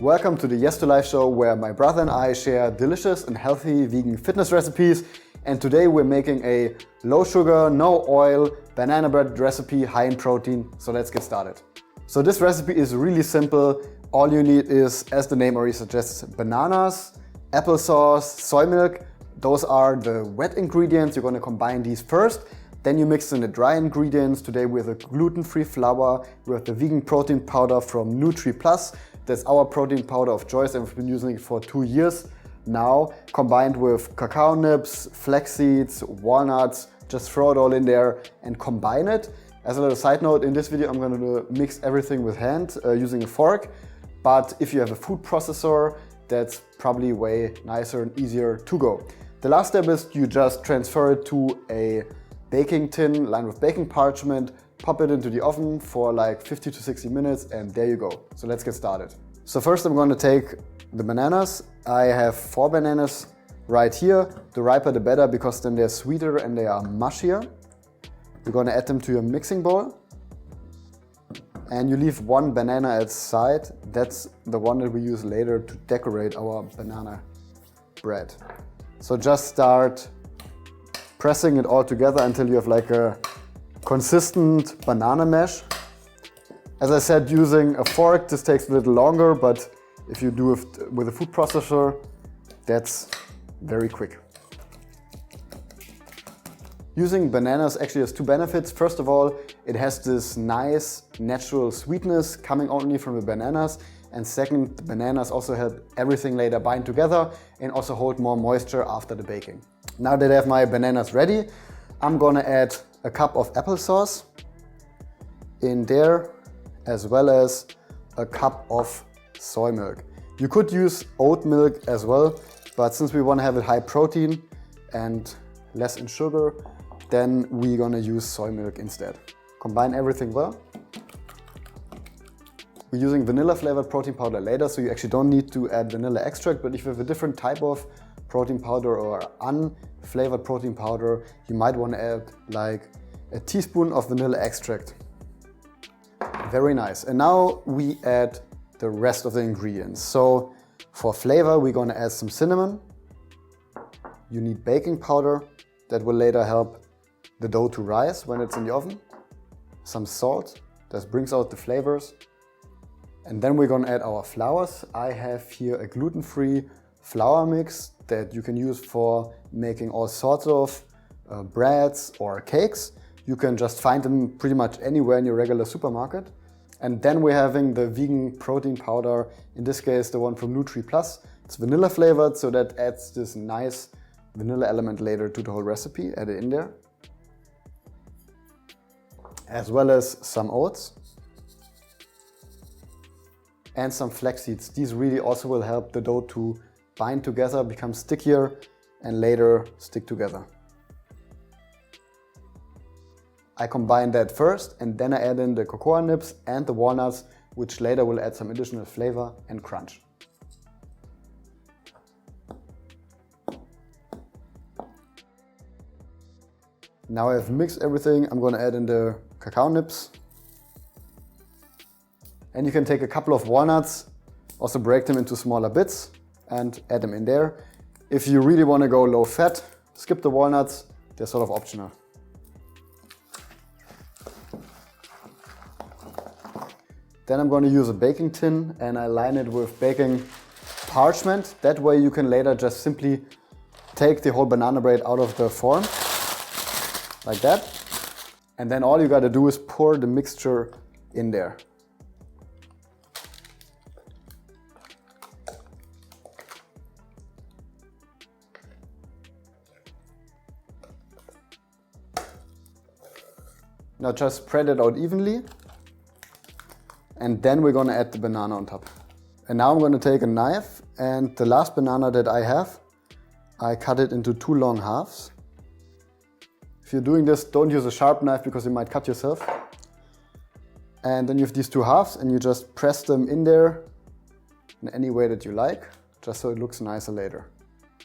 Welcome to the Yes to Life show, where my brother and I share delicious and healthy vegan fitness recipes. And today we're making a low sugar, no oil banana bread recipe high in protein. So let's get started. So this recipe is really simple. All you need is, as the name already suggests, bananas, applesauce, soy milk. Those are the wet ingredients. You're going to combine these first. Then you mix in the dry ingredients. Today we have a gluten-free flour. We have the vegan protein powder from Nutri+. That's our protein powder of choice, and we've been using it for 2 years now, combined with cacao nibs, flax seeds, walnuts. Just throw it all in there and combine it. As a little side note, in this video I'm going to mix everything with hand using a fork. But if you have a food processor, that's probably way nicer and easier to go. The last step is you just transfer it to a baking tin lined with baking parchment, pop it into the oven for like 50 to 60 minutes, and there you go. So let's get started. So first I'm going to take the bananas. I have 4 bananas right here. The riper the better, because then they're sweeter and they are mushier. You're going to add them to your mixing bowl. And you leave 1 banana aside. That's the one that we use later to decorate our banana bread. So just start pressing it all together until you have like a consistent banana mesh. As I said, using a fork, this takes a little longer, but if you do it with a food processor, that's very quick. Using bananas actually has 2 benefits. First of all, it has this nice natural sweetness coming only from the bananas. And second, the bananas also help everything later bind together and also hold more moisture after the baking. Now that I have my bananas ready, I'm gonna add a cup of applesauce in there, as well as a cup of soy milk. You could use oat milk as well, but since we want to have it high protein and less in sugar, then we're gonna use soy milk instead. Combine everything well. We're using vanilla flavored protein powder later, so you actually don't need to add vanilla extract, but if you have a different type of protein powder or unflavored protein powder, you might want to add like a teaspoon of vanilla extract. Very nice. And now we add the rest of the ingredients. So for flavor, we're going to add some cinnamon. You need baking powder that will later help the dough to rise when it's in the oven. Some salt that brings out the flavors. And then we're going to add our flours. I have here a gluten-free flour mix that you can use for making all sorts of breads or cakes. You can just find them pretty much anywhere in your regular supermarket. And then we're having the vegan protein powder, in this case the one from Nutri+. It's vanilla flavored, so that adds this nice vanilla element later to the whole recipe. Add it in there. As well as some oats. And some flax seeds. These really also will help the dough to bind together, become stickier, and later stick together. I combine that first, and then I add in the cocoa nibs and the walnuts, which later will add some additional flavor and crunch. Now I've mixed everything, I'm going to add in the cacao nibs. And you can take a couple of walnuts, also break them into smaller bits and add them in there. If you really want to go low fat, skip the walnuts, they're sort of optional. Then I'm going to use a baking tin and I line it with baking parchment. That way you can later just simply take the whole banana bread out of the form, like that. And then all you got to do is pour the mixture in there. Now just spread it out evenly, and then we're going to add the banana on top. And now I'm going to take a knife, and the last banana that I have, I cut it into 2 long halves. If you're doing this, don't use a sharp knife because you might cut yourself. And then you have these 2 halves, and you just press them in there in any way that you like, just so it looks nicer later.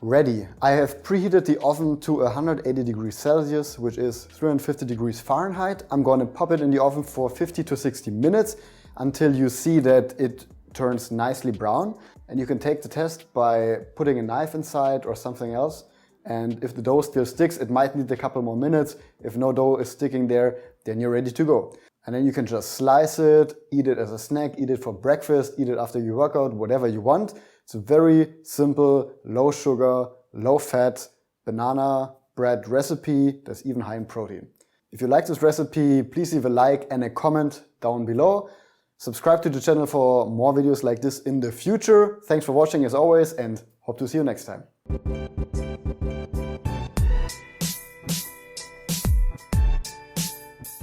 Ready. I have preheated the oven to 180 degrees Celsius, which is 350 degrees Fahrenheit. I'm going to pop it in the oven for 50 to 60 minutes until you see that it turns nicely brown. And you can take the test by putting a knife inside or something else. And if the dough still sticks, it might need a couple more minutes. If no dough is sticking there, then you're ready to go. And then you can just slice it, eat it as a snack, eat it for breakfast, eat it after you work out, whatever you want. It's a very simple, low sugar, low fat banana bread recipe that's even high in protein. If you like this recipe, please leave a like and a comment down below. Subscribe to the channel for more videos like this in the future. Thanks for watching as always, and hope to see you next time.